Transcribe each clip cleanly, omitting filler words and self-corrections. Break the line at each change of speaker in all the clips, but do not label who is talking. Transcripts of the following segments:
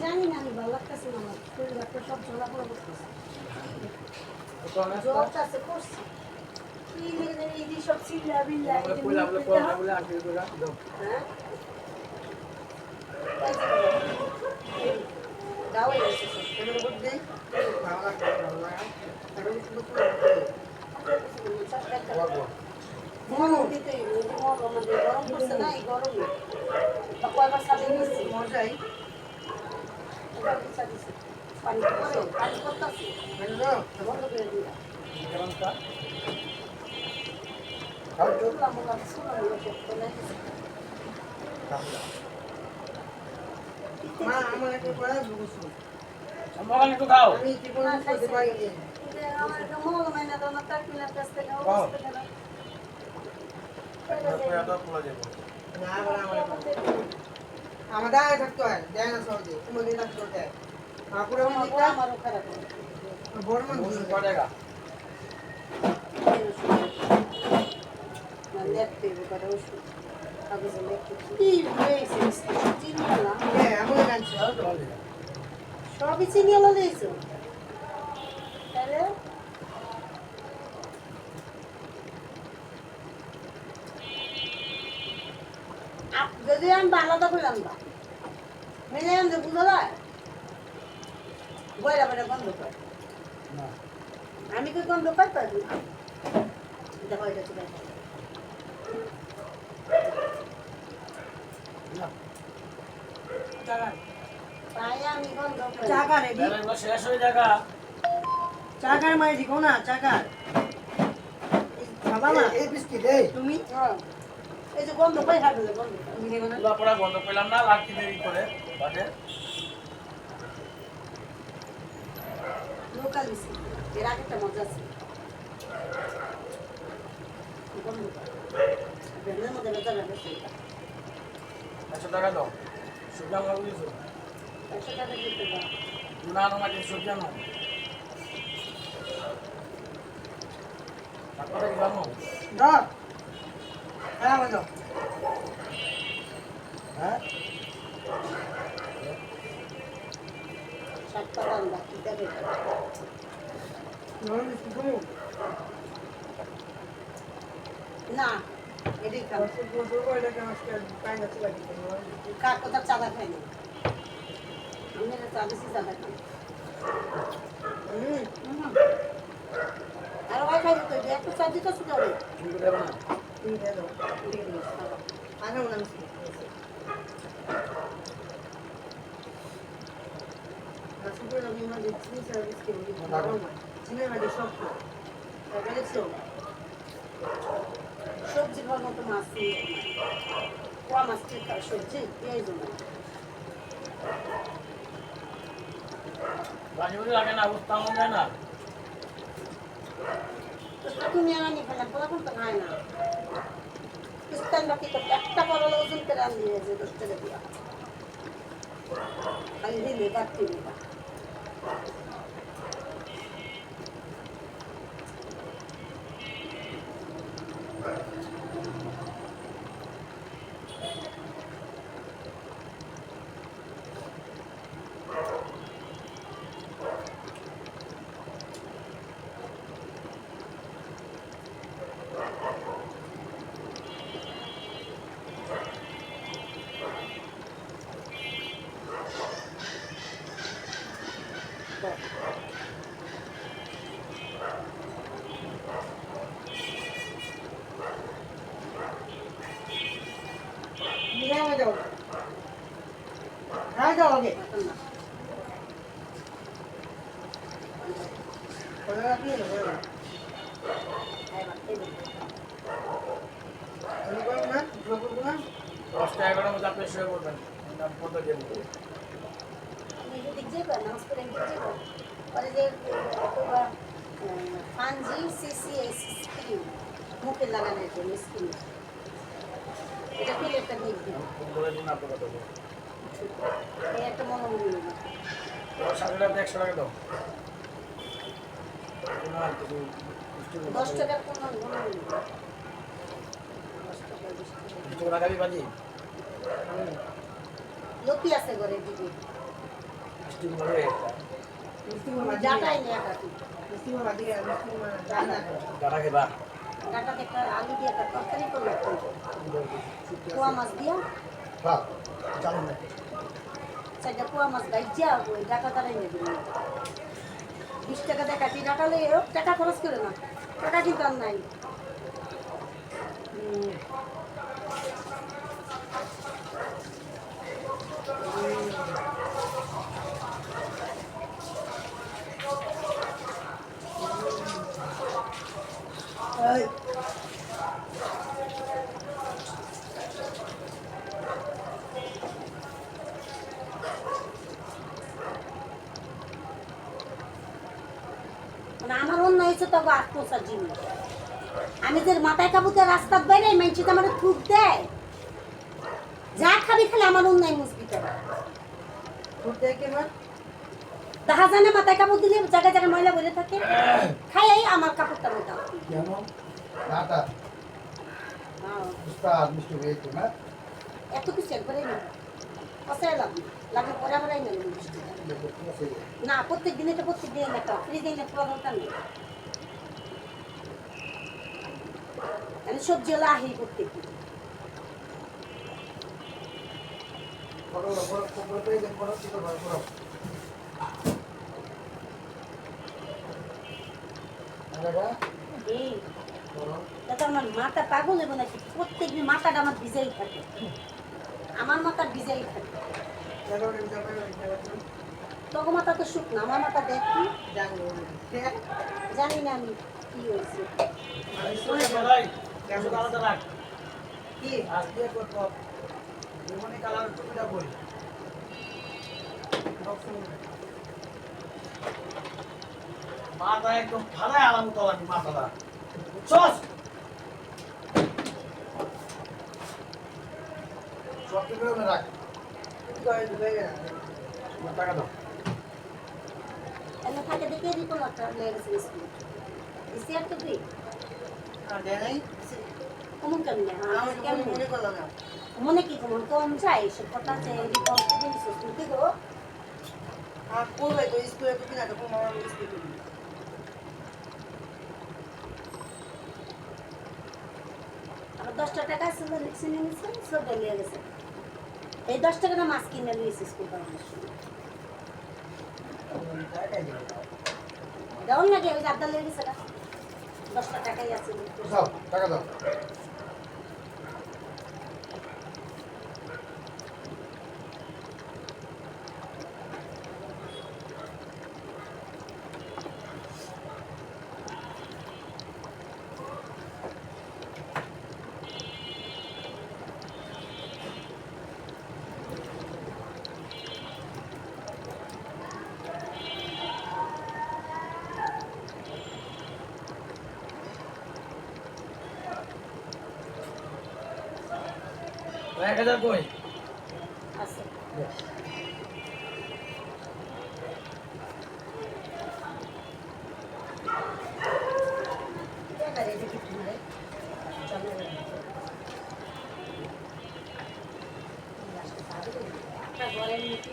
জানি না, আমি ভালো লাগতেছে না, আমার শরীর একটা সব ঝোলা পড়া করতেছে, জ্বর আছে করছি কি এই যে সব চিল্লা বিল্লা হ্যাঁ দাওয়াই আছে গরম দিতে গরম করছে না, এই গরমে কয়বার সাথে নিচ্ছি মজাই পানি পানি করতেছি বন্ধ করে দিলাম মা আমার একটা করে বুঝছো আমার একটু দাও আমি কি বলতে করতে পারি আমার একটা মোল মাইনা দাও না তার কিনা কাছ থেকে অবস্থা কেন না আমাদের আয় থাকতে হয় দেয় না সহজে তোমাদের কাছে দেয় আপুরে আমারও খারাপ বড় মান পড়েগা না দেখতে বেকার ওষুধ কাগজে লেখতে কি হয়েছে চিনি না হ্যাঁ আমি জানছি সবই চিনি আলা দিয়েছো তাহলে যদি আমি আলাদা করলাম না মিলে আনতে বুঝো না বইরা বইরা গন্ধ পাই আমি কি গন্ধ পাই পারি দেখো এটা তো শেষ হয়ে জায়গা চাকার মাইজি কোনা চাকার খাবা না এই বিস্কিট এই তুমি এই যে গন্ধ পাই খাবে গন্ধ তুমি নেবে না পুরো গন্ধ পেলাম না লাগতে দেরি করে বাটে লোকাল বিস্কিট এর আগেটা মজা আছে গন্ধ বেলের মধ্যে বেটা না বেশি 100 টাকা দাও সুজা মাল দিছো 100 টাকা দিতে দাও না না মাঝে সুজা না তারপরে কি জানো দাও হ্যাঁ বলো হ্যাঁ সাত টাকা বাকি দেবে না এদিক কাজ বসে কইলে কেন আজকে পাই না চলে গেছে কার কথা চাঁদা খাই না আমি না চাঁদা সি চাঁদা খাই আর ওই খাই তো একটা চাঁদি তো শুধু হবে তুমি দেব না তুমি দে দাও দিয়ে দিস আগে মনে আছে আসলে আমি মানে চিনি সার্ভিস কে বলি ভালো না চিনি মানে সব তাহলে সবজি খাওয়ার মতো মাছ কোয়া মাছ ঠিক সবজি পেঁয়াজ লাগে না অবস্থা যায় না তুমি আনি ফেলাম কোন তো খায় না স্থান বাকি তো একটা করলে ওজন করে আনি যে 10 টাকা দিয়া খালি দিলে কাটতে দিবা হয়ে যাও হ্যাঁ যাও আগে করে রাখি না করে না আমি করব না করব না
10-11 মধ্যে আপনি শুয়ে পড়বেন নাম কত দিয়ে দেবো
আমি যদি যে কর নামাজ পড়ে আমি যে কর পরে যে অথবা ফানজি সিসিএস স্ক্রিন মুখে লাগানোর জন্য স্ক্রিন এটা ফেলে একটা নিয়ে দিন
বলে দিন আপনার কত দেবো
এই একটা মনোমূল্য না
ওর সাথে 100 টাকা দাও না কিছু
10 টাকার কোনো মনোমূল্য না 10 টাকা
লাগাবি বাজি
লোকি আছে ঘরে দিদি
স্টিম করে
মিষ্টি মামা
ডাটাই নিয়ে কাটি
মিষ্টি মামা দিকে মিষ্টি মামা জানা
টাকা খেবা
ডাটাতে একটা আলু দিয়ে একটা তরকারি করলে পোয়া মাছ দিয়া
হ্যাঁ চালু না
সেটা পোয়া মাছ গাইজা ওই ডাটা তারাই নিয়ে দিল 20 টাকা দিয়ে কাটি ডাটা লই টাকা খরচ করে না টাকা কিন্তু আর নাই
এই
মানে আমার অন্য হয়েছে তবে আত্মসার জিনিস আমি যে মাথায় কাবুতে রাস্তার বাইরে মানুষ আমার থুক দেয় যা খাবি খালি আমার অন্যায় মুসবি করে
ঘুরতে কে মা
দেখা যায় না মাথায় কাপড় দিলে জায়গায় জায়গায় ময়লা বলে থাকে খাই আমার কাপড়টা মোটা
কেন টাটা উস্তাদ মিষ্টি হয়েছে না
এত কিছু একবারে না অসায় লাগবে লাগে পরে আবার আই নেব না প্রত্যেক দিন এটা প্রত্যেক দিন একটা ফ্রিজে এনে খাওয়া দরকার নেই আমি সবজি হলো আহি প্রত্যেক দিন
বড় বড় বড় পেয়ে বড় ছোট বড় বড় আলাদা
এই
বড়
তাতে আমার মাথা পাগল এবং নাকি প্রত্যেকদিন মাথাটা আমার ভিজাই থাকে আমার মাথা ভিজাই থাকে তখন মাথা তো শুকনো আমার মাথা দেখি জানি না আমি কি হয়েছে
ভাই কিছু আলাদা রাখ
কি
আজকে কত জীবনে কালার টুপিটা কই মাথা একদম ফাড়ায় আলাম তোলা মাথাটা বুঝছস
সব কিছু করে রাখ
করে দিবে
টাকা দাও
এনে থাকে দেখে দিত না একটা লেগেছে স্কুল দিছি আর তো তুই
আর দেয় নাই
কমন কেমন
আমি
কেমন
মনে করলাম না
মনে কি কমন কম যায় সে কথা আছে এই কনফিডেন্স কি গো
আর করবে তো স্কুলে তো কিনা তো কোনো মামা স্কুলে তো
আমার 10 টাকা ছিল লিখছে নিয়েছে সব বেরিয়ে গেছে এই 10 টাকা মাছ কিনে নিয়েছে স্কুল পাওয়ার সময় দাও না কি ওই আদা লেগে গেছে 10 টাকাই আছে
দাও টাকা দাও
এক হাজার কই
আছে এবারে দেখি তোমারে চলে একটা ঘরে নিতে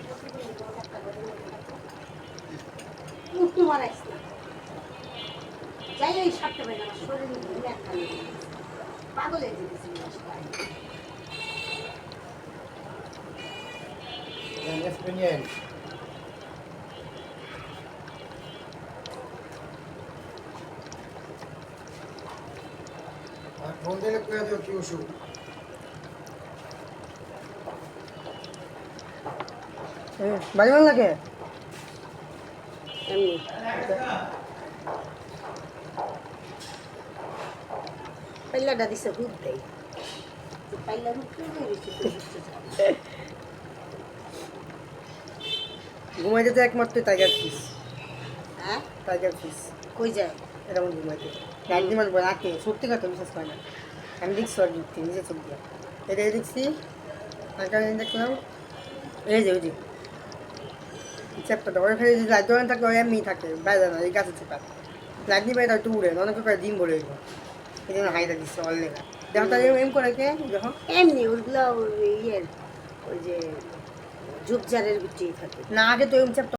একটা ঘরে নিতে মারাইছ না যাই ওই সাপটা পাই না শরীর ঘুরে একটা পাগলের জিনিস
এসপেনিয়ান আর ফোন দিলে কয়ে দিও কি ওষুধ
বাড়ি ভালো লাগে
এমনি পাইলাটা দিছে হুদ দেয় পাইলা হুদ করে
ঘুমাইতে তো একমাত্র টাইগার ফিস
হ্যাঁ
টাইগার ফিস
কই যায়
এরকম ঘুমাইতে একদিন মানুষ রাতে সত্যি কথা বিশ্বাস করে না আমি দেখছি আর দেখছি নিজে চোখ দিয়া এটা দেখছি আর কারণে দেখলাম এই যে ওই যে চ্যাপ্টারটা ওই খালি লাইট দোকান থাকলে ওই এমনি থাকে বাইরে না এই গাছে চোখা লাইট দিয়ে বাইরে একটু উড়ে অনেক করে ডিম ভরে গেল এই জন্য হাইটা দিচ্ছে অলরেডি দেখো তাহলে এম করে কে দেখো
এমনি ওগুলো ইয়ের ওই যে ঝুপঝাড়ের ভিতরেই থাকে
না আগে তো এরকম চ্যাপ্টার